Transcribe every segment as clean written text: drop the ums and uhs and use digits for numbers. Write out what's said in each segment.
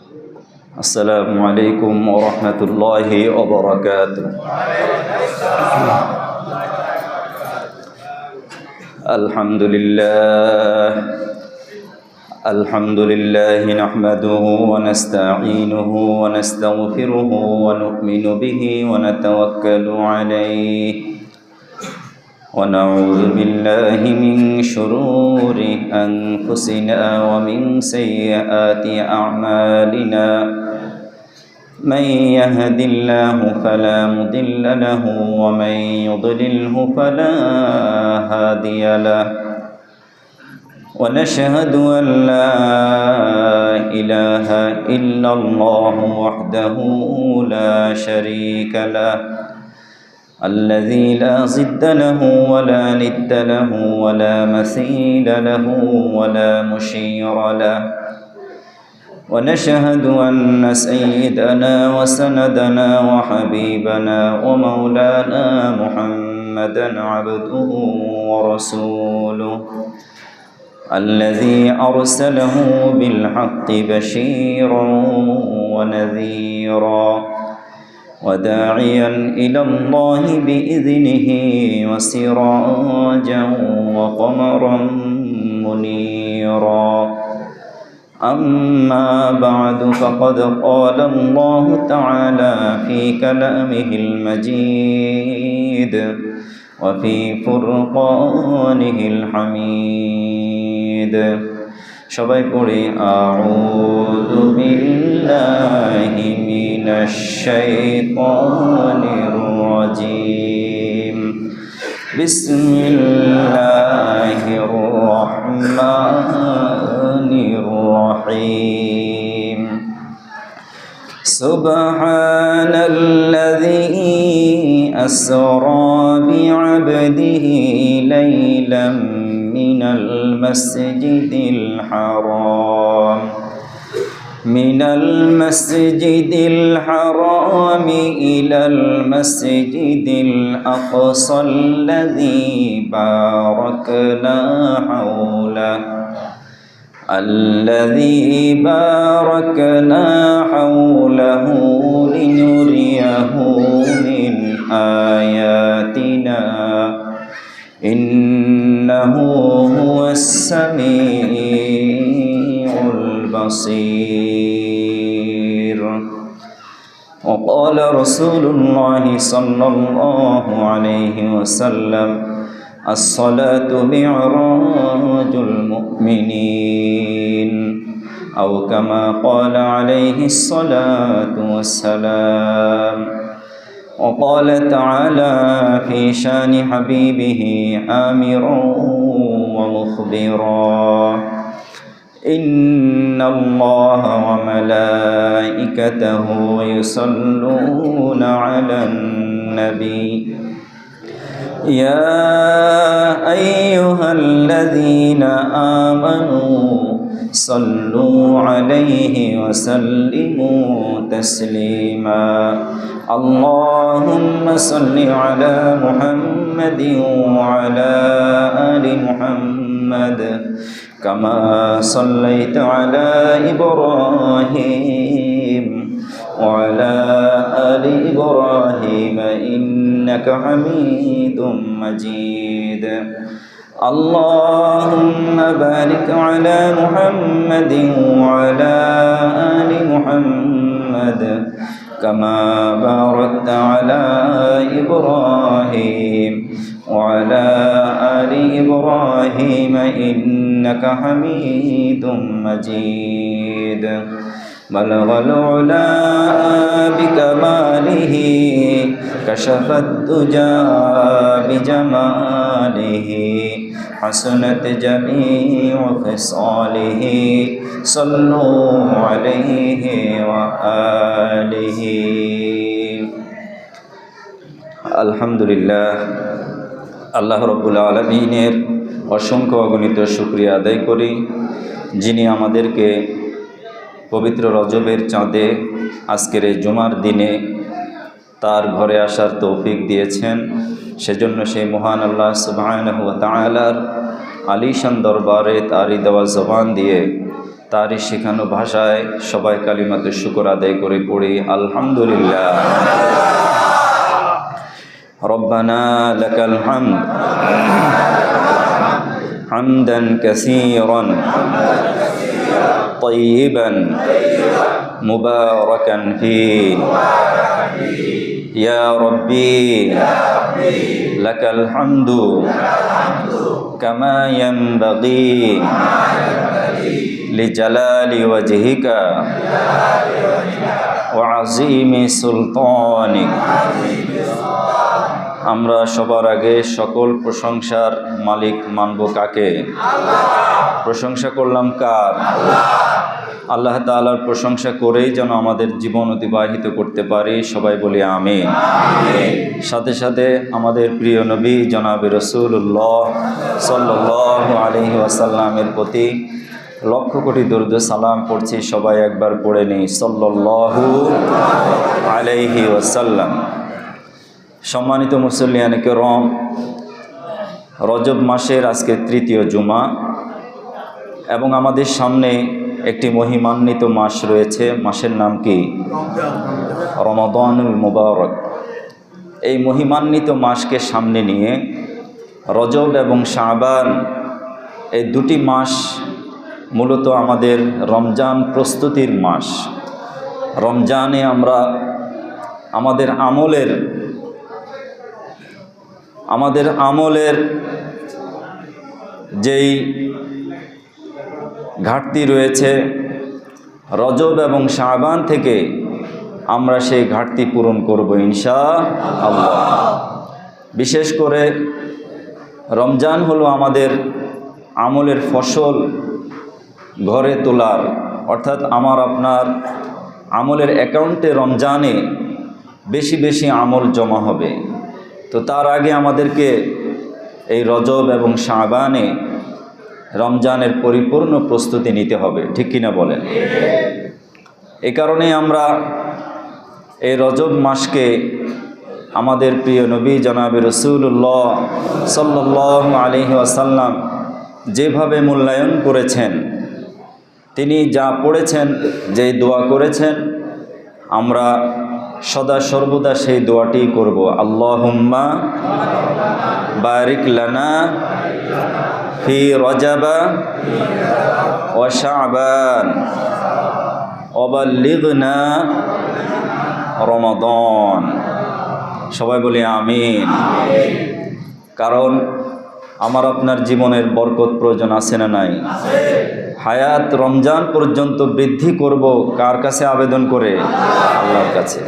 السلام عليكم ورحمة الله وبركاته. الحمد لله نحمده ونستعينه ونستغفره ونؤمن به ونتوكل عليه ونعوذ بالله من شرور أنفسنا ومن سيئات أعمالنا. من يهد الله فلا مضل له ومن يضلله فلا هادي له. ونشهد أن لا إله إلا الله وحده لا شريك له الذي لا ضد له ولا ند له ولا مثيل له ولا مشير له. ونشهد أن سيدنا وسندنا وحبيبنا ومولانا محمدا عبده ورسوله الذي أرسله بالحق بشيرا ونذيرا وداعيا إلى الله بإذنه وسراجا وقمرا منيرا. أما بعد فقد قال الله تعالى في كلامه المجيد وفي فرقانه الحميد. সবাই পড়ি আউযু বিল্লাহি মিনাশ শাইতানির রাজীম। বিসমিল্লাহির রহমানির রহিম। সুবহানাল্লাযী আসরা বি'আবদিহি লাইলাম মিনাল মাসজিদিল হারাম ইলাল মাসজিদিল আকসাল্লাযী বারাকনা হাওলাহু লিনুরিয়াহু মিন আয়াতিনা ইন্নাহু হুয়াস সামিউল বাসীর। وقال رسول الله صلى الله عليه وسلم الصلاة معراج المؤمنين أو كما قال عليه الصلاة والسلام. وقال تعالى في شان حبيبه آمرا ومخبرا إن الله وملائكته يصلون على النبي يا أيها الذين آمنوا صلوا عليه وسلموا تسليما. اللهم صل على محمد وعلى آل محمد كما صليت على إبراهيم وعلى آل إبراهيم إنك حميد مجيد. اللهم بارك على محمد وعلى آل محمد كما باركت على إبراهيم وعلى آل إبراهيم إنك حميد مجيد. بلغ العلا بكماله كشف الدجى بجماله حسنت جميع خصاله صلوا عليه وآله. আলহামদুলিল্লাহ, আল্লাহ রাব্বুল আলামিনের অসংখ্য অগণিত শুকরিয়া আদায় করি, যিনি আমাদেরকে পবিত্র রজবের চাঁদে আজকের এই জুমার দিনে তার ঘরে আসার তৌফিক দিয়েছেন। সেজন্য সেই মহান আল্লাহ সুবহানাহু ওয়া তাআলার আলিশান দরবারে তারই দেওয়া জবান দিয়ে তারই শেখানো ভাষায় সবাই কালিমাতে শুকর আদায় করে পড়ি আলহামদুলিল্লাহ। রব্বানা লাকাল হামদ হামদান কাসীরান তাইয়িবান মুবারাকান ফীহি ইয়া রব্বি লাকাল হামদু কামা ইয়ানবাগি লিজালালি ওয়াজহিকা ওয়া আযীমি সুলতানিক। আমরা সবার আগে সকল প্রশংসার মালিক মানব কাকে? প্রশংসা করলাম কার? আল্লাহ তাআলার প্রশংসা করেই যেন আমাদের জীবন অতিবাহিত করতে পারি, সবাই বলি আমিন। সাথে সাথে আমাদের প্রিয় নবী জনাবে রাসূলুল্লাহ সাল্লাল্লাহু আলাইহি ওয়াসাল্লামের প্রতি লক্ষ কোটি দরুদ সালাম পড়ছি, সবাই একবার পড়ে নিই সাল্লাল্লাহু আলাইহি ওয়াসাল্লাম। সম্মানিত মুসল্লিয়ানে কেরাম, রজব মাসের আজকে তৃতীয় জুমা এবং আমাদের সামনে একটি মহিমান্বিত মাস রয়েছে। মাসের নাম কি? রমাদানুল মুবারক। এই মহিমান্বিত মাসকে সামনে নিয়ে রজব এবং শাবান এই দুটি মাস মূলত আমাদের রমজান প্রস্তুতির মাস। রমজানে আমরা আমাদের আমলের যেই ঘাটতি রয়েছে, রজব এবং শাবান থেকে আমরা সেই ঘাটতি পূরণ করব ইনশাআল্লাহ। বিশেষ করে রমজান হলো আমাদের আমলের ফসল ঘরে তোলার, অর্থাৎ আমার আপনার আমলের অ্যাকাউন্টে রমজানে বেশি বেশি আমল জমা হবে। তো তার আগে আমাদেরকে এই রজব এবং শাবানে রমজানের পরিপূর্ণ প্রস্তুতি নিতে হবে, ঠিক কিনা বলেন? এই কারণে আমরা এই রজব মাসকে আমাদের প্রিয় নবী জনাবে রাসূলুল্লাহ সাল্লাল্লাহু আলাইহি ওয়াসাল্লাম যেভাবে মূল্যায়ন করেছেন, তিনি যা পড়েছেন, যেই দোয়া করেছেন, আমরা সদা সর্বদা সেই দোয়াটি করব। আল্লাহুম্মা বারিক লানা ফি রজাবা ওয়া শাবান ওয়া বাল্লিগনা রমাদান। সবাই বলি আমিন। কারণ আমার আপনার জীবনের বরকত প্রয়োজন আছে না নাই? হায়াত রমজান পর্যন্ত বৃদ্ধি করব কার কাছে আবেদন করে? আল্লাহর কাছে।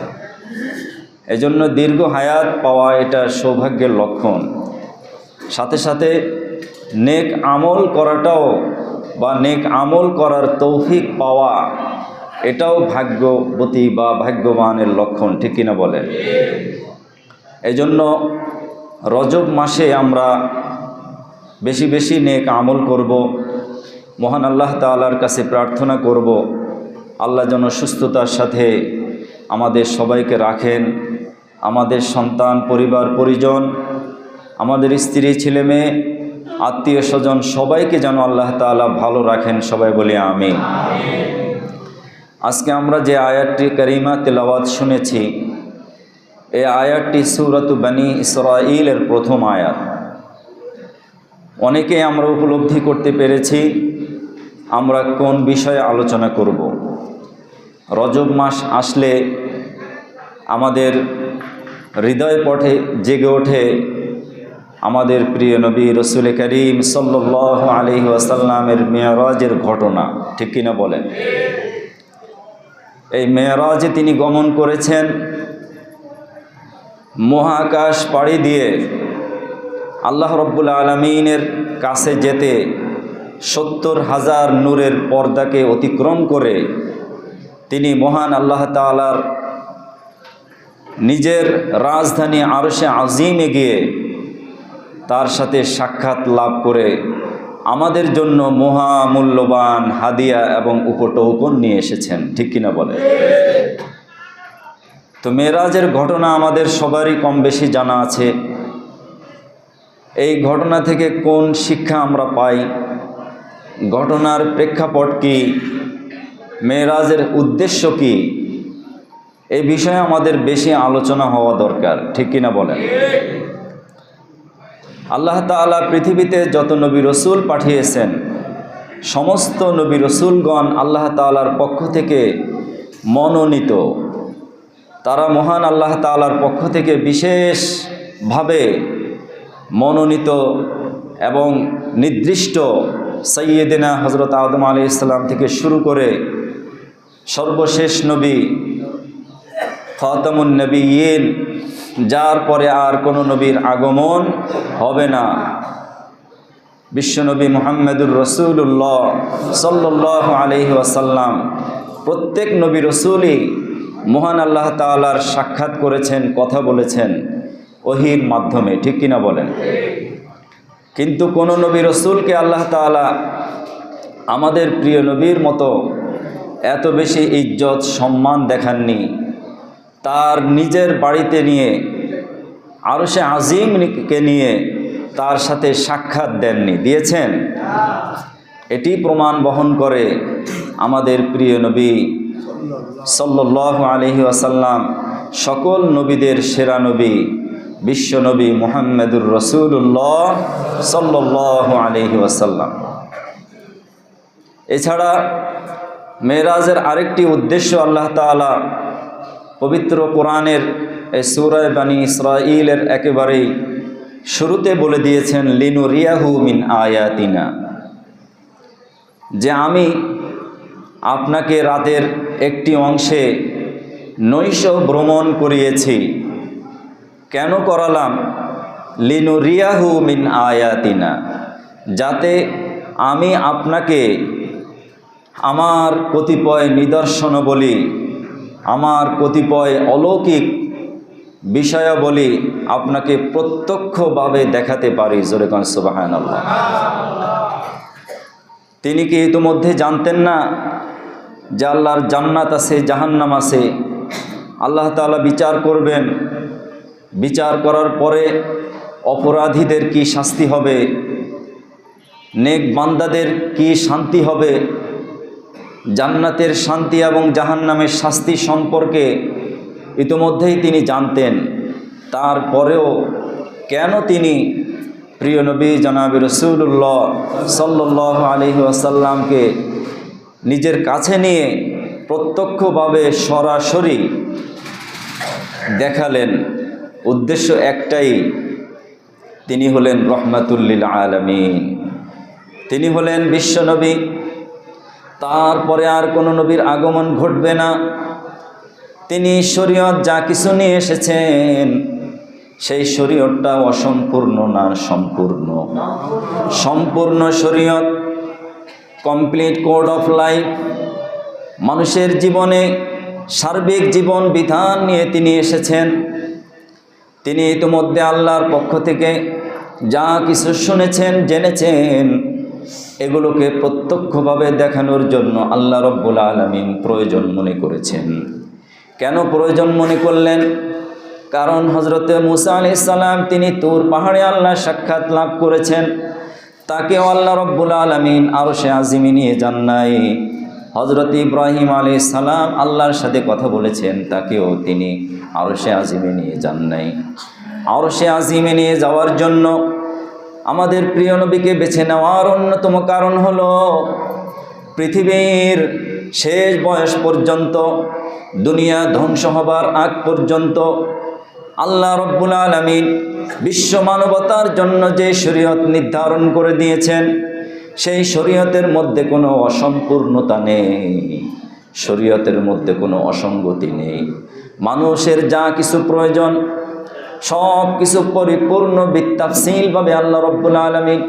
এজন্য দীর্ঘ হায়াত পাওয়া এটা সৌভাগ্যের লক্ষণ। সাথে সাথে নেক আমল করাটাও বা নেক আমল করার তৌফিক পাওয়া এটাও ভাগ্যবতী বা ভাগ্যবানের লক্ষণ, ঠিক কিনা বলেন? এজন্য রজব মাসে আমরা বেশি বেশি নেক আমল করব, মহান আল্লাহ তাআলার কাছে প্রার্থনা করব আল্লাহ যেন সুস্থতার সাথে আমাদের সবাইকে রাখেন, আমাদের সন্তান পরিবার পরিজন, আমাদের স্ত্রী ছেলে মেয়ে আত্মীয় স্বজন সবাইকে যেন আল্লাহ তাআলা ভালো রাখেন, সবাই বলি আমিন। আজকে আমরা যে আয়াতটি কারিমা তেলাওয়াত শুনেছি, এই আয়াতটি সূরাতু বনী ইসরাঈলের প্রথম আয়াত। অনেকেই আমরা উপলব্ধি করতে পেরেছি আমরা কোন বিষয়ে আলোচনা করব। রজব মাস আসলে আমাদের হৃদয় পটে জেগে ওঠে আমাদের প্রিয় নবী রাসূল করিম সাল্লাল্লাহু আলাইহি ওয়াসাল্লামের মেরাজের ঘটনা, ঠিক কিনা বলেন? এই মেরাজে তিনি গমন করেছেন, মহাকাশ পাড়ি দিয়ে আল্লাহ রাব্বুল আলামিনের কাছে যেতে 70,000 নূরের পর্দাকে অতিক্রম করে তিনি মহান আল্লাহ তাআলার নিজের রাজধানী আরশে আজিমে গিয়ে তার সাথে সাক্ষাৎ লাভ করে আমাদের জন্য মহামূল্যবান হাদিয়া এবং উপটৌকন নিয়ে এসেছেন, ঠিক কিনা বলে? তো মেরাজের ঘটনা আমাদের সবারই কম বেশি জানা আছে। এই ঘটনা থেকে কোন শিক্ষা আমরা পাই? ঘটনার প্রেক্ষাপট কি, মেরাজের উদ্দেশ্য কি, এই বিষয়ে আমাদের বেশি আলোচনা হওয়া দরকার, ঠিক কিনা বলেন? আল্লাহ তাআলা পৃথিবীতে যত নবী রসুল পাঠিয়েছেন, সমস্ত নবী রসুলগণ আল্লাহ তাআলার পক্ষ থেকে মনোনীত। তারা মহান আল্লাহ তাআলার পক্ষ থেকে বিশেষভাবে মনোনীত এবং নির্দিষ্ট সাইয়্যিদিনা হযরত আদম আলাইহিস সালাম থেকে শুরু করে সর্বশেষ নবী খাতামুন নবিয়্যিন, যার পরে আর কোনো নবীর আগমন হবে না, বিশ্বনবী মুহাম্মদুর রাসূলুল্লাহ সাল্লাল্লাহু আলাইহি ওয়াসাল্লাম। প্রত্যেক নবী রসুলই মহান আল্লাহ তাআলার সাক্ষাৎ করেছেন, কথা বলেছেন ওহীর মাধ্যমে, ঠিক কিনা বলেন? কিন্তু কোনো নবী রসুলকে আল্লাহ তাআলা আমাদের প্রিয় নবীর মতো এত বেশি ইজ্জত সম্মান দেখাননি। তার নিজের বাড়িতে নিয়ে, আরশে আজিমকে নিয়ে তার সাথে সাক্ষাৎ দেননি, দিয়েছেন? এটি প্রমাণ বহন করে আমাদের প্রিয় নবী সাল্লাল্লাহু আলাইহি ওয়াসাল্লাম সকল নবীদের সেরা নবী, বিশ্বনবী মুহাম্মদুর রাসূলুল্লাহ সাল্লাল্লাহু আলাইহি ওয়াসাল্লাম। এছাড়া মেরাজের আরেকটি উদ্দেশ্য আল্লাহ তাআলা পবিত্র কোরআনের এই সূরা বনী ইসরাঈলের একেবারেই শুরুতে বলে দিয়েছেন, লিনুরিয়াহু মিন আয়াতিনা, যে আমি আপনাকে রাতের একটি অংশে নৈশ ভ্রমণ করিয়েছি। কেন করালাম? লিনুরিয়াহু মিন আয়াতিনা, যাতে আমি আপনাকে আমার কতিপয় নিদর্শনাবলী, আমার কতিপয় অলৌকিক বিষয়াবলী আপনাকে প্রত্যক্ষভাবে দেখাতে পারি। জোরে কোন সুবহানাল্লাহ। তিনি কি ইতিমধ্যে জানতেন না যে আল্লাহর জান্নাত আছে, জাহান্নাম আছে? আল্লাহ তাআলা বিচার করবেন, বিচার করার পরে অপরাধীদের কি শাস্তি হবে, নেক বান্দাদের কি শান্তি হবে, জান্নাতের শান্তি এবং জাহান্নামের শাস্তি সম্পর্কে ইতিমধ্যেই তিনি জানতেন। তারপরেও কেন তিনি প্রিয় নবী জনাবে রাসূলুল্লাহ সাল্লাল্লাহু আলাইহি ওয়াসাল্লামকে নিজের কাছে নিয়ে প্রত্যক্ষভাবে সরাসরি দেখালেন? উদ্দেশ্য একটাই, তিনি হলেন রহমাতুল লিল আলামিন, তিনি হলেন বিশ্বনবী। তারপরে আর কোনো নবীর আগমন ঘটবে না। তিনি শরীয়ত যা কিছু নিয়ে এসেছেন, সেই শরীয়তটা অসম্পূর্ণ না সম্পূর্ণ? সম্পূর্ণ শরীয়ত, কমপ্লিট কোড অফ লাইফ, মানুষের জীবনে সার্বিক জীবন বিধান নিয়ে তিনি এসেছেন। তিনি ইতিমধ্যে আল্লাহর পক্ষ থেকে যা কিছু শুনেছেন, জেনেছেন, এগুলোকে প্রত্যক্ষভাবে দেখানোর জন্য আল্লাহ রব্বুল আলামিন প্রয়োজন মনে করেছেন। কেন প্রয়োজন মনে করলেন? কারণ হযরতে মুসা আলাইহিস সালাম তিনি তুর পাহাড়ে আল্লাহর সাক্ষাৎ লাভ করেছেন, তাকেও আল্লাহ রব্বুল আলামিন আরশে আজিমে নিয়ে যান নাই। হযরত ইব্রাহিম আলাইহিস সালাম আল্লাহর সাথে কথা বলেছেন, তাকেও তিনি আরশে আজিমে নিয়ে যান নাই। আরশে আজিমে নিয়ে যাওয়ার জন্য আমাদের প্রিয় নবীকে বেছে নেওয়ার অন্যতম কারণ হলো পৃথিবীর শেষ বয়স পর্যন্ত, দুনিয়া ধ্বংস হবার আগ পর্যন্ত আল্লাহ রব্বুল আলামিন বিশ্ব মানবতার জন্য যে শরীয়ত নির্ধারণ করে দিয়েছেন, সেই শরীয়তের মধ্যে কোনো অসম্পূর্ণতা নেই, শরীয়তের মধ্যে কোনো অসঙ্গতি নেই। মানুষের যা কিছু প্রয়োজন সব কিছু পরিপূর্ণ বিতাফসীলভাবে আল্লাহ রব্বুল আলামিন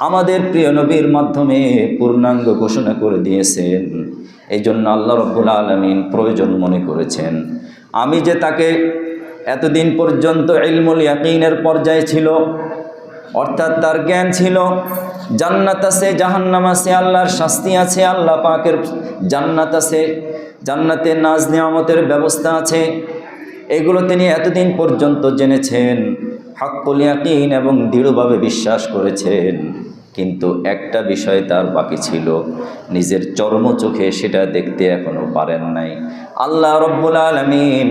আমাদের প্রিয় নবীর মাধ্যমে পূর্ণাঙ্গ ঘোষণা করে দিয়েছেন। এই জন্য আল্লাহ রব্বুল আলামিন প্রয়োজন মনে করেছেন, আমি যে তাকে এতদিন পর্যন্ত ইলমুল ইয়াকিনের পর্যায়ে ছিল, অর্থাৎ তার জ্ঞান ছিল জান্নাত আছে, জাহান্নাম আছে, আল্লাহর শাস্তি আছে, আল্লাহ পাকের জান্নাত আছে, জান্নাতে নাজ নিয়ামতের ব্যবস্থা আছে, এগুলো তিনি এতদিন পর্যন্ত জেনেছেন, হাক্কুল ইয়াকিন এবং দৃঢ়ভাবে বিশ্বাস করেছেন। কিন্তু একটা বিষয় তার বাকি ছিল, নিজের চর্ম চোখে সেটা দেখতে এখনো পারেন নাই। আল্লাহ রব্বুল আলামিন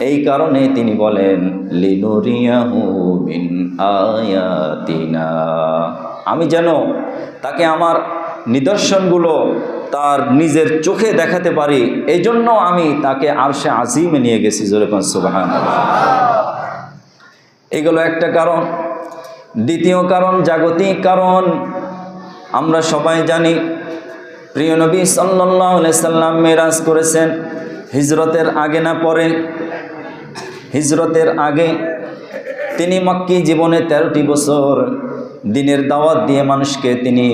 এই কারণে তিনি বলেন লিনুরিয়াহু মিন আয়াতিনা, আমি যেন তাকে আমার নিদর্শনগুলো তার নিজের চোখে দেখাতে পারি, এই জন্য আমি তাকে আরশে আজিমে নিয়ে গেছি। জোরে কোন সুবহানাল্লাহ। এগুলো একটা কারণ। দ্বিতীয় কারণ, জাগতিক কারণ। আমরা সবাই জানি প্রিয় নবী সাল্লাল্লাহু আলাইহি সাল্লাম মেরাজ করেছেন হিজরতের আগে না পরে? হিজরতের আগে। তিনি মক্কি জীবনে 13টি বছর দিনের দাওয়াত দিয়ে মানুষকে তিনি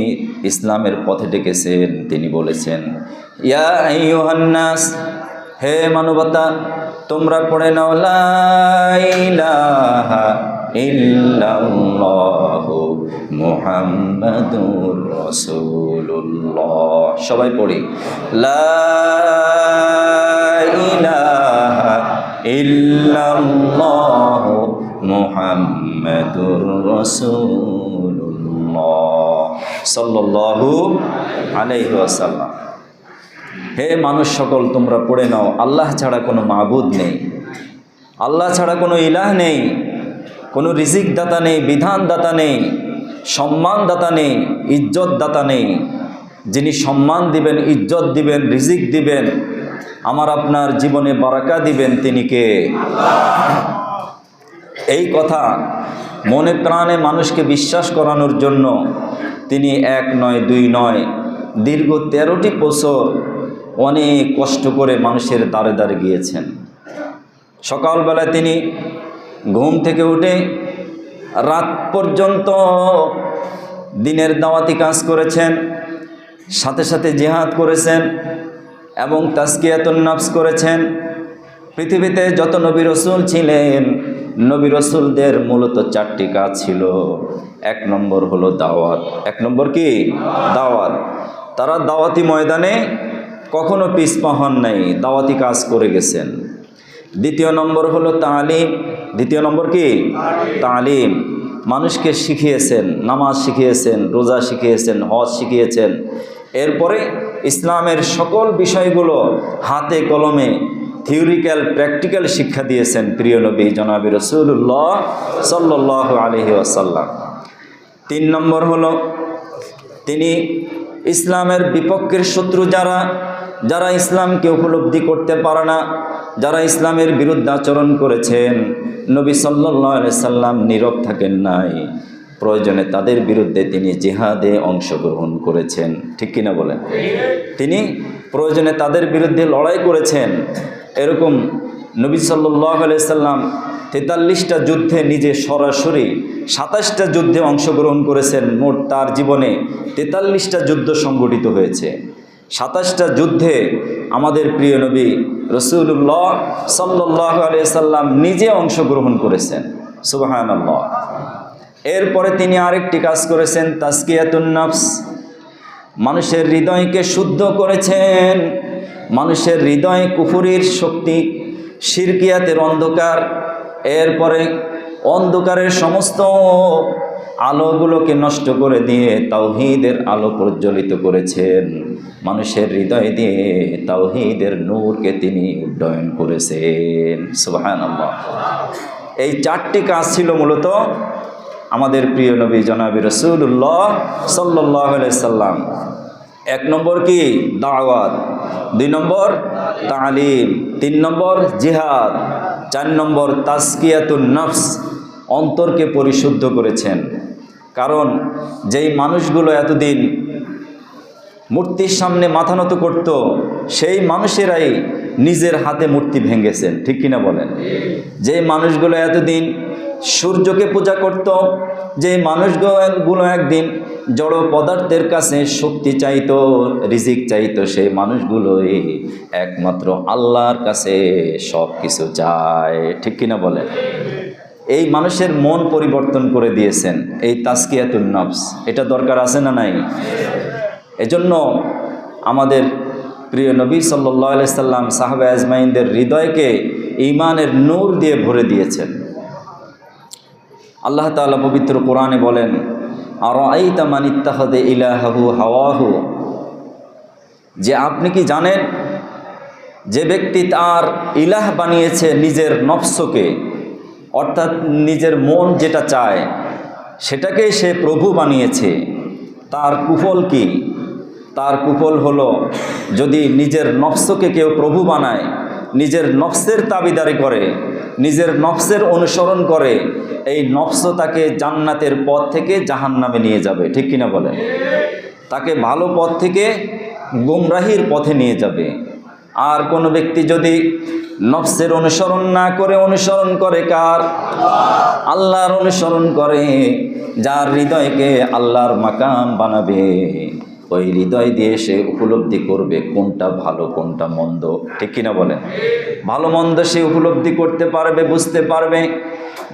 ইসলামের পথে ডেকেছেন। তিনি বলেছেন, ইয়া আইয়ুহান নাস, হে মানবতা, তোমরা পড়ে নাও লা ইলাহা ইল্লাল্লাহু মুহাম্মাদুর রাসূলুল্লাহ। সবাই পড়ি লা ইলাহা ইল্লাল্লাহু মুহাম্মাদুর রাসূলুল্লাহ সাল্লাল্লাহু আলাইহি ওয়াসাল্লাম। হে মানুষ সকল, তোমরা পড়ে নাও, আল্লাহ ছাড়া কোনো মাবুদ নেই, আল্লাহ ছাড়া কোনো ইলাহ নেই, কোনো রিজিক দাতা নেই, বিধান দাতা নেই, সম্মান দাতা নেই, ইজ্জত দাতা নেই। যিনি সম্মান দিবেন, ইজ্জত দিবেন, রিজিক দিবেন, আমার আপনার জীবনে বারাকা দিবেন, তিনি কে? এই কথা মনে প্রাণে মানুষকে বিশ্বাস করানোর জন্য তিনি 1 নয় 2 নয় দীর্ঘ 13টি বছর অনেক কষ্ট করে মানুষের দ্বারে দ্বারে গিয়েছেন। সকালবেলায় তিনি ঘুম থেকে উঠে রাত পর্যন্ত দিনের দাওয়াতি কাজ করেছেন, সাথে সাথে জিহাদ করেছেন এবং তাজকিয়াতুন নফস করেছেন। পৃথিবীতে যত নবী রসুল ছিলেন, নবী রসুলদের মূলত 4টি কাজ ছিল। 1 নম্বর হলো দাওয়াত। 1 নম্বর কি? দাওয়াত। তারা দাওয়াতি ময়দানে কখনো পিছপা হন নাই, দাওয়াতি কাজ করে গেছেন। 2 নম্বর হলো তালিম। 2 নম্বর কি? তালিম। মানুষকে শিখিয়েছেন, নামাজ শিখিয়েছেন, রোজা শিখিয়েছেন, হজ শিখিয়েছেন। এরপরে ইসলামের সকল বিষয়গুলো হাতে কলমে থিওরিক্যাল প্র্যাকটিক্যাল শিক্ষা দিয়েছেন প্রিয় নবী জনাবি রাসূলুল্লাহ সাল্লাল্লাহু আলাইহি ওয়াসাল্লাম। 3 নম্বর হলো তিনি ইসলামের বিপক্ষের শত্রু যারা ইসলামকে উপলব্ধি করতে পারে না, যারা ইসলামের বিরুদ্ধে আচরণ করেছেন, নবী সাল্লাল্লাহু আলাইহি সাল্লাম নীরব থাকেন নাই। প্রয়োজনে তাদের বিরুদ্ধে তিনি জিহাদে অংশগ্রহণ করেছেন। ঠিক কিনা বলেন? তিনি প্রয়োজনে তাদের বিরুদ্ধে লড়াই করেছেন। এরকম নবী সাল্লাল্লাহু আলাইহি সাল্লাম 43টা যুদ্ধে নিজে সরাসরি 27টা যুদ্ধে অংশগ্রহণ করেছেন। মোট তার জীবনে 43টা যুদ্ধ সংগঠিত হয়েছে। 27টা যুদ্ধে আমাদের প্রিয় নবী রাসূলুল্লাহ সাল্লাল্লাহু আলাইহি সাল্লাম নিজে অংশগ্রহণ করেছেন। সুবহানাল্লাহ। এরপরে তিনি আরেকটি কাজ করেছেন, তাজকিয়াতুন নফস। মানুষের হৃদয়কে শুদ্ধ করেছেন। মানুষের হৃদয় কুফরির শক্তি, শিরকিয়াতের অন্ধকার, এরপরে অন্ধকারের সমস্ত আলোগুলোকে নষ্ট করে দিয়ে তাওহীদের আলো প্রজ্বলিত করেছেন। মানুষের হৃদয় দিয়ে তাওহীদের নূরকে তিনি উড্ডয়ন করেছেন। সুবহানাল্লাহ। এই 4টি কাজ ছিল মূলত আমাদের প্রিয় নবী জনাবি রাসূলুল্লাহ সাল্লাল্লাহু আলাইহি সাল্লাম। 1 নম্বর কি? দাওয়াত। 2 নম্বর তালিম। 3 নম্বর জিহাদ। 4 নম্বর তাজকিয়াতুন নফস, অন্তরকে পরিশুদ্ধ করেছেন। কারণ যেই মানুষগুলো এতদিন মূর্তির সামনে মাথা নত করত, সেই মানুষেরাই নিজের হাতে মূর্তি ভেঙেছেন। ঠিক কিনা বলেন? যে মানুষগুলো এতদিন সূর্যকে পূজা করত, যে মানুষগুলো একদিন জড় পদার্থের কাছে শক্তি চাইতো, রিজিক চাইতো, সেই মানুষগুলোই একমাত্র আল্লাহর কাছে সব কিছু চায়। ঠিক কিনা বলেন? এই মানুষের মন পরিবর্তন করে দিয়েছেন এই তাজকিয়াতুন নফস। এটা দরকার আছে না নাই? এজন্য আমাদের প্রিয় নবী সাল্লাল্লাহু আলাইহি সাল্লাম সাহাবা আজমাইনদের হৃদয়কে ঈমানের নূর দিয়ে ভরে দিয়েছেন। আল্লাহ তাআলা পবিত্র কোরআনে বলেন, আরাআইতা মান ইত্তাখাযা ইলাহাহু হাওয়াহু, যে আপনি কি জানেন যে ব্যক্তি তার ইলাহ বানিয়েছে নিজের নফসকে, অর্থাৎ নিজের মন যেটা চায় সেটাকে সে প্রভু বানিয়েছে, তার কুফল কি? তার কুফল হলো যদি নিজের নফসকে কেউ প্রভু বানায়, নিজের নফসের তাবিদারি করে, নিজের নফসের অনুসরণ করে, এই নফস তাকে জান্নাতের পথ থেকে জাহান্নামে নিয়ে যাবে। ঠিক কিনা বলেন? তাকে ভালো পথ থেকে গুমরাহির পথে নিয়ে যাবে। আর কোনো ব্যক্তি যদি নফসের অনুসরণ না করে অনুসরণ করে কার? আল্লাহর অনুসরণ করে, যার হৃদয়কে আল্লাহর মাকাম বানাবে, ওই হৃদয় দিয়ে সে উপলব্ধি করবে কোনটা ভালো কোনটা মন্দ। ঠিক কিনা বলেন? ভালো মন্দ সে উপলব্ধি করতে পারবে, বুঝতে পারবে,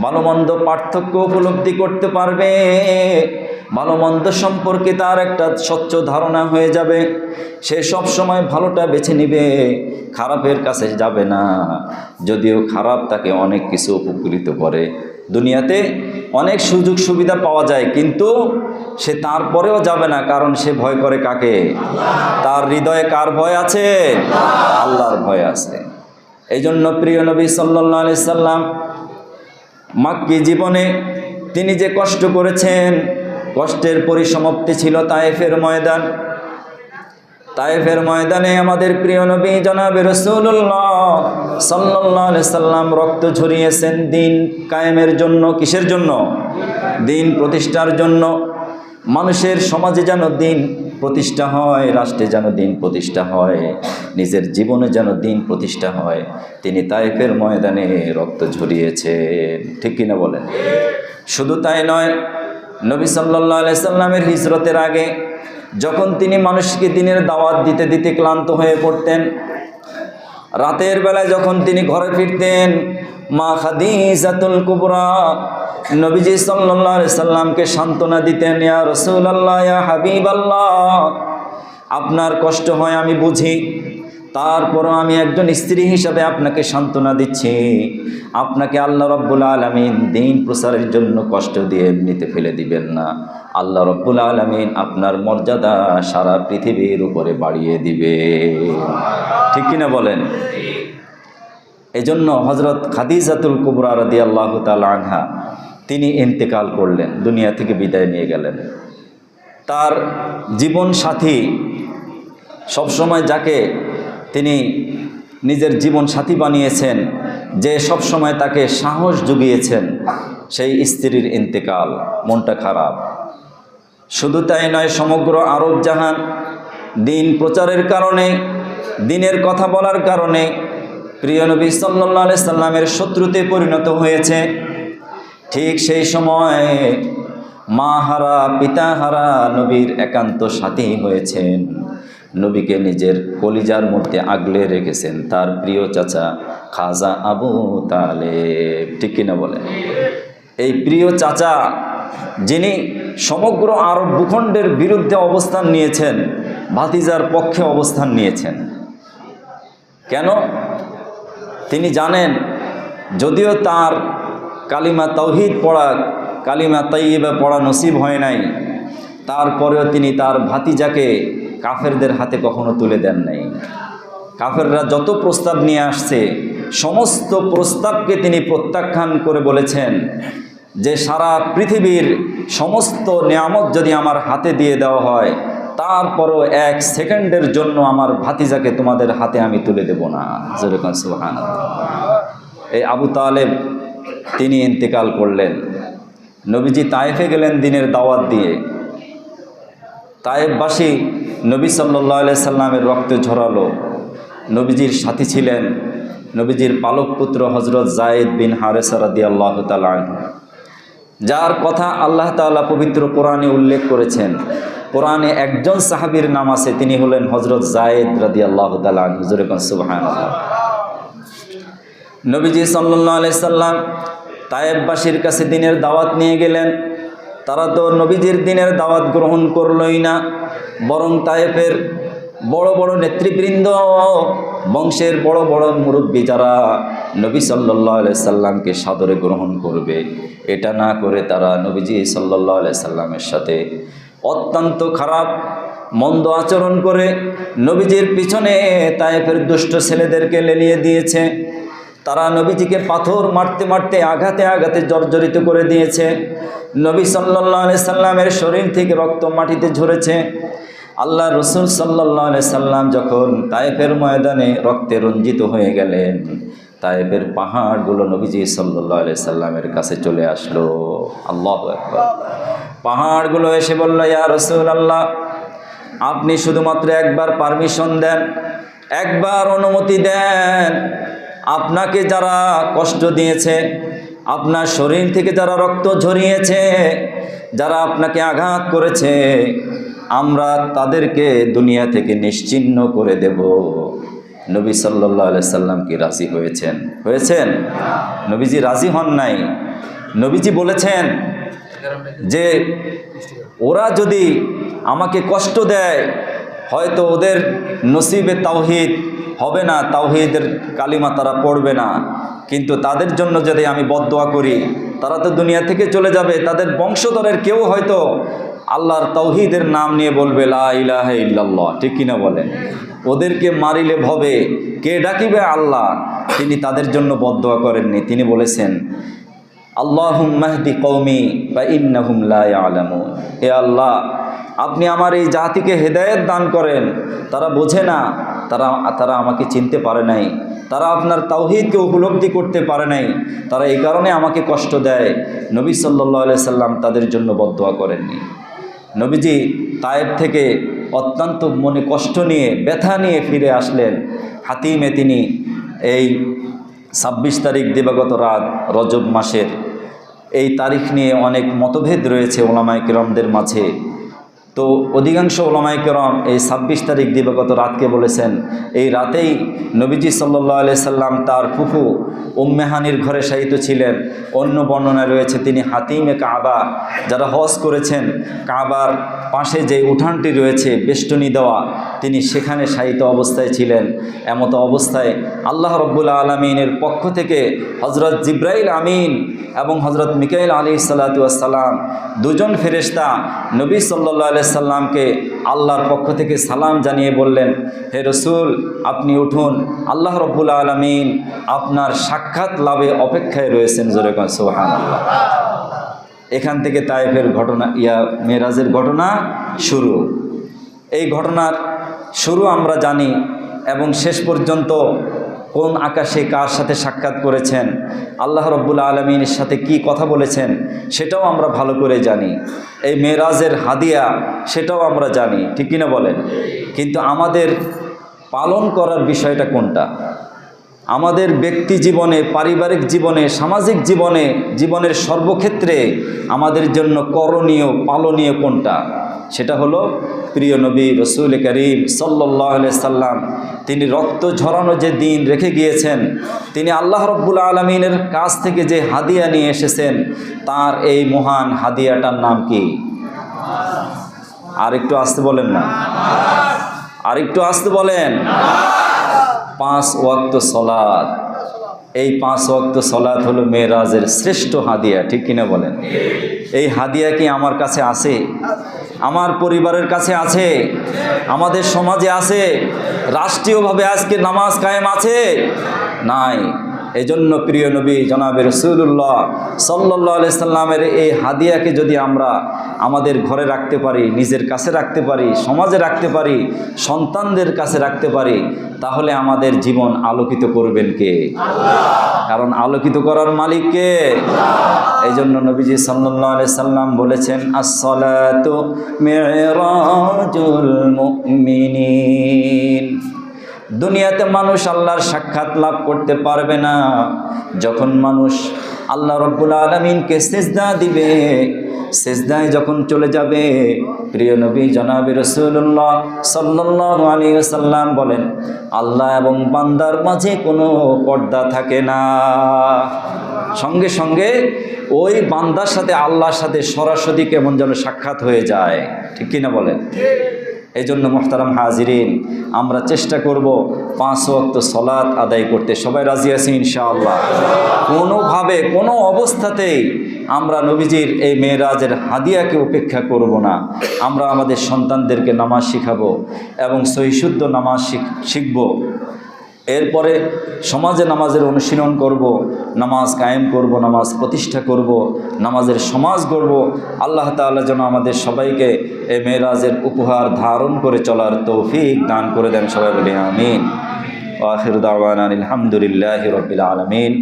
ভালো মন্দ পার্থক্য উপলব্ধি করতে পারবে, ভালো মন্দ সম্পর্কে তার একটা স্বচ্ছ ধারণা হয়ে যাবে। সে সব সময় ভালোটা বেছে নিবে, খারাপের কাছে যাবে না। যদিও খারাপ তাকে অনেক কিছু উপকৃত করে, দুনিয়াতে অনেক সুযোগ সুবিধা পাওয়া যায়, কিন্তু সে তারপরেও যাবে না, কারণ সে ভয় করে কাকে? তার হৃদয়ে কার ভয় আছে? আল্লাহর ভয় আছে। এই জন্য প্রিয় নবী সাল্লাল্লাহু আলাইহি সাল্লাম মক্কি জীবনে তিনি যে কষ্ট করেছেন, কষ্টের পরিসমাপ্তি ছিল তায়েফের ময়দান। তায়েফের ময়দানে আমাদের প্রিয় নবী জনাবে রাসূলুল্লাহ সাল্লাল্লাহু আলাইহি সাল্লাম রক্ত ঝরিয়েছেন দিন কায়েমের জন্য। কিসের জন্য? দিন প্রতিষ্ঠার জন্য। মানুষের সমাজে যেন দিন প্রতিষ্ঠা হয়, রাষ্ট্রে যেন দিন প্রতিষ্ঠা হয়, নিজের জীবনে যেন দিন প্রতিষ্ঠা হয়, তিনি তায়েফের ময়দানে রক্ত ঝরিয়েছেন। ঠিক কিনা বলেন? শুধু তাই নয়, নবী সাল্লাল্লাহু আলাইহি সাল্লামের হিজরতের আগে যখন তিনি মানুষকে দিনের দাওয়াত দিতে দিতে ক্লান্ত হয়ে পড়তেন, রাতের বেলায় যখন তিনি ঘরে ফিরতেন, মা খাদিজাতুল কুবরা নবীজি সাল্লাল্লাহু আলাইহি সাল্লামকে সান্ত্বনা দিতেন, ইয়া রাসূলুল্লাহ, ইয়া হাবিবাল্লাহ, আপনার কষ্ট হয় আমি বুঝি, তারপরও আমি একজন স্ত্রী হিসাবে আপনাকে সান্ত্বনা দিচ্ছি। আপনাকে আল্লাহ রাব্বুল আলামিন দিন প্রচারের জন্য কষ্ট দিয়ে এমনিতে ফেলে দিবেন না। আল্লাহ রাব্বুল আলামিন আপনার মর্যাদা সারা পৃথিবীর উপরে বাড়িয়ে দিবে। ঠিক কিনা বলেন? এজন্য হযরত খাদিজাতুল কুবরা রাদিয়াল্লাহু তাআলা আনহা তিনি ইন্তেকাল করলেন, দুনিয়া থেকে বিদায় নিয়ে গেলেন। তার জীবন সাথী, সবসময় যাকে তিনি নিজের জীবন সাথী বানিয়েছেন, যে সব সময় তাকে সাহস জুগিয়েছেন, সেই স্ত্রীর ইন্তেকাল, মনটা খারাপ। শুধু তাই নয়, সমগ্র আরব জাহান দিন প্রচারের কারণে, দিনের কথা বলার কারণে প্রিয় নবী সাল্লাল্লাহু আলাইহি সাল্লামের শত্রুতে পরিণত হয়েছে। ঠিক সেই সময় মা হারা পিতা হারা নবীর একান্ত সাথী হয়েছেন, নবীকে নিজের কলিজার মধ্যে আগলে রেখেছেন তার প্রিয় চাচা খাজা আবু তালেব। ঠিক কিনা বলেন? এই প্রিয় চাচা, যিনি সমগ্র আরব ভূখণ্ডের বিরুদ্ধে অবস্থান নিয়েছেন, ভাতিজার পক্ষে অবস্থান নিয়েছেন। কেন? তিনি জানেন যদিও তার কালিমা তাওহীদ পড়া, কালিমা তাইয়্যিবা পড়া নসিব হয় নাই, তারপরেও তিনি তার ভাতিজাকে কাফেরদের হাতে কখনো তুলে দেন নাই। কাফেররা যত প্রস্তাব নিয়ে আসছে, সমস্ত প্রস্তাবকে তিনি প্রত্যাখ্যান করে বলেছেন যে সারা পৃথিবীর সমস্ত নিয়ামত যদি আমার হাতে দিয়ে দেওয়া হয়, তারপরও 1 সেকেন্ডের জন্য আমার ভাতিজাকে তোমাদের হাতে আমি তুলে দেব না। যেরকম সুবহানাল্লাহ। এই আবু তালেব তিনি ইন্তেকাল করলেন। নবীজি তায়েফে গেলেন দিনের দাওয়াত দিয়ে। তায়েফবাসী নবী সাল্লাল্লাহু আলাইহি সাল্লামের রক্ত ঝরালো। নবীজির সাথী ছিলেন নবীজির পালক পুত্র হযরত যায়েদ বিন হারেসা রাদিয়াল্লাহু তাআলা আনহু, যার কথা আল্লাহ তাআলা পবিত্র কোরআনে উল্লেখ করেছেন। কোরআনে একজন সাহাবীর নাম আছে, তিনি হলেন হযরত যায়েদ রাদিয়াল্লাহু তাআলা আনহু। যেরকম সুবহানাল্লাহ। নবীজি সাল্লাল্লাহু আলাইহি সাল্লাম তায়েফবাসীর কাছে দিনের দাওয়াত নিয়ে গেলেন। তারা তো নবীজির দিনের দাওয়াত গ্রহণ করলই না, বরং তায়েফের বড় বড় নেতৃবৃন্দ বংশের বড় বড় মুরব্বী যারা নবী সাল্লাল্লাহু আলাইহি সাল্লামকে সাদরে গ্রহণ করবে, এটা না করে তারা নবীজি সাল্লাল্লাহু আলাইহি সাল্লামের সাথে অত্যন্ত খারাপ মন্দ আচরণ করে নবীজির পিছনে তায়েফের দুষ্ট ছেলেদেরকে লেলিয়ে দিয়েছে। তারা নবীজিকে পাথর মারতে মারতে আঘাতে আঘাতে জর্জরিত করে দিয়েছে। নবী সাল্লাল্লাহু আলাইহি সাল্লামের শরীর থেকে রক্ত মাটিতে ঝরেছে। আল্লাহ রসুল সাল্লাল্লাহু আলাইহি সাল্লাম যখন তায়েফের ময়দানে রক্তে রঞ্জিত হয়ে গেলেন, তায়েফের পাহাড়গুলো নবীজি সাল্লাল্লাহু আলাইহি সাল্লামের কাছে চলে আসলো। আল্লাহু আকবার। পাহাড়গুলো এসে বলল, ইয়া রাসূলুল্লাহ, আপনি শুধুমাত্র একবার পারমিশন দেন, একবার অনুমতি দেন। আপনাকে যারা কষ্ট দিয়েছে, আপনার শরীর থেকে যারা রক্ত ঝরিয়েছে, যারা আপনাকে আঘাত করেছে, আমরা তাদেরকে দুনিয়া থেকে নিশ্চিহ্ন করে দেব। নবী সাল্লাল্লাহু আলাইহি সাল্লাম কি রাজি হয়েছেন? নবীজি রাজি হন নাই। নবীজি বলেছেন যে ওরা যদি আমাকে কষ্ট দেয়, হয়তো ওদের নসিবে তাওহীদ হবে না, তাওহীদের কালিমা তারা পড়বে না, কিন্তু তাদের জন্য যদি আমি বদদোয়া করি, তারা তো দুনিয়া থেকে চলে যাবে, তাদের বংশধরের কেউ হয়তো আল্লাহর তাওহীদের নাম নিয়ে বলবে লা ইলাহা ইল্লাল্লাহ, ঠিক কিনা বলেন? ওদেরকে মারিলে ভবে কে ডাকিবে আল্লাহ। তিনি তাদের জন্য বদদোয়া করেননি, তিনি বলেছেন আল্লাহুম্মা হদি কওমি ফা ইন্নাহুম লা ইয়ালামুন। হে আল্লাহ, আপনি আমার এই জাতিকে হেদায়েত দান করেন, তারা বোঝে না, তারা আমাকে চিনতে পারে নাই, তারা আপনার তাওহীদকে উপলব্ধি করতে পারে নাই, তারা এই কারণে আমাকে কষ্ট দেয়। নবী সাল্লাল্লাহু আলাইহি সাল্লাম তাদের জন্য বদদোয়া করেননি। নবীজি তায়েফ থেকে অত্যন্ত মনে কষ্ট নিয়ে, ব্যথা নিয়ে ফিরে আসলেন। হাতিমে তিনি এই 26 তারিখ দিবাগত রাত রজব মাসের, এই তারিখ নিয়ে অনেক মতভেদ রয়েছে ওলামায়ে কেরামদের মাঝে। তো অধিকাংশ ওলামায়ে কেরাম এই 26 তারিখ দিবাগত রাতকে বলেছেন এই রাতেই নবীজি সাল্লাল্লাহু আলাইহি সাল্লাম তার ফুফু উম্মে হানির ঘরে শায়িত ছিলেন। অন্য বর্ণনায় রয়েছে তিনি হাতিমে কাবা, যারা হজ করেছেন কাবার পাশে যে উঠানটি রয়েছে বেষ্টনী দেওয়া, তিনি সেখানে শায়িত অবস্থায় ছিলেন। এমত অবস্থায় আল্লাহ রাব্বুল আলামিনের পক্ষ থেকে হযরত জিবরাইল আমিন এবং হযরত মিকাইল আলাইহিস সালাতু ওয়াস সালাম দুজন ফেরেশতা নবী সাল্লাল্লাহু আলাইহি সাল্লামকে আল্লাহর পক্ষ থেকে সালাম জানিয়ে বললেন, হে রসুল, আপনি উঠুন, আল্লাহ রাব্বুল আলামিন আপনার সাক্ষাৎ লাভে অপেক্ষায় রয়েছেন। জোরে কোন সুবহানাল্লাহ। এখান থেকে তায়েফের ঘটনা, মেরাজের ঘটনা শুরু। এই ঘটনার শুরু আমরা জানি এবং শেষ পর্যন্ত কোন আকাশে কার সাথে সাক্ষাৎ করেছেন, আল্লাহ রাব্বুল আলামিনের সাথে কি কথা বলেছেন, সেটাও আমরা ভালো করে জানি। এই মেরাজের হাদিয়া সেটাও আমরা জানি, ঠিক কিনা বলেন? কিন্তু আমাদের পালন করার বিষয়টা কোনটা? আমাদের ব্যক্তি জীবনে, পারিবারিক জীবনে, সামাজিক জীবনে, জীবনের সর্বক্ষেত্রে আমাদের জন্য করণীয়, পালনীয় কোনটা? সেটা হলো প্রিয় নবী রসুল করিম সাল্লাল্লাহু আলাইহি সাল্লাম তিনি রক্ত ঝরানো যে দিন রেখে গিয়েছেন, তিনি আল্লাহ রাব্বুল আলামিনের কাছ থেকে যে হাদিয়া নিয়ে এসেছেন, তার এই মহান হাদিয়াটার নাম কি? আর একটু আসতে বলেন না, আর একটু আসতে বলেন। 5 ওয়াক্ত সলাত। এই 5 ওয়াক্ত সলাত হলো মেরাজের শ্রেষ্ঠ হাদিয়া, ঠিক কিনা বলেন? এই হাদিয়া কি আমার কাছে আছে? আমার পরিবারের কাছে আছে? আমাদের সমাজে আছে? রাষ্ট্রীয়ভাবে আজকে নামাজ কায়েম আছে? নাই। এজন্য প্রিয় নবী জনাবে রাসূলুল্লাহ সাল্লাল্লাহু আলাইহি সাল্লামের এই হাদিয়াকে যদি আমরা আমাদের ঘরে রাখতে পারি, নিজের কাছে রাখতে পারি, সমাজে রাখতে পারি, সন্তানদের কাছে রাখতে পারি, তাহলে আমাদের জীবন আলোকিত করবেন কে? আল্লাহ। কারণ আলোকিত করার মালিক কে? আল্লাহ। এই জন্য নবীজি সাল্লাল্লাহু আলাইহি সাল্লাম বলেছেন, আস-সালাতু মিরাজুল মুমিনিন। দুনিয়াতে মানুষ আল্লাহর সাক্ষাৎ লাভ করতে পারবে না যখন মানুষ আল্লাহ রাব্বুল আলামিনকে সিজদা দিবে। সিজদায় যখন চলে যাবে, প্রিয় নবী জনাবে রাসূলুল্লাহ সাল্লাল্লাহু আলাইহি ওয়াসাল্লাম বলেন, আল্লাহ এবং বান্দার মাঝে কোনো পর্দা থাকে না। সঙ্গে সঙ্গে ওই বান্দার সাথে আল্লাহর সাথে সরাসরি কেমন যেন সাক্ষাৎ হয়ে যায়, ঠিক কিনা বলেন? এই জন্য মুহতারাম হাজিরিন, আমরা চেষ্টা করব 5 ওয়াক্ত সলাত আদায় করতে। সবাই রাজি আছি ইনশাআল্লাহ? কোনোভাবে কোনো অবস্থাতেই আমরা নবীজির এই মেরাজের হাদিয়াকে উপেক্ষা করব না। আমরা আমাদের সন্তানদেরকে নামাজ শিখাবো এবং সহিশুদ্ধ নামাজ শিখব। এরপরে সমাজে নামাজের অনুশীলন করব, নামাজ কায়েম করব, নামাজ প্রতিষ্ঠা করব, নামাজের সমাজ গড়ব। আল্লাহ তাআলা যেন আমাদের সবাইকে এই মেরাজের উপহার ধারণ করে চলার তৌফিক দান করে দেন। সবাই বলি আমিন। আখিরু দাওয়ানা আলহামদুলিল্লাহি রাব্বিল আলামিন।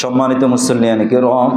সম্মানিত মুসল্লিয়ান কিরাম,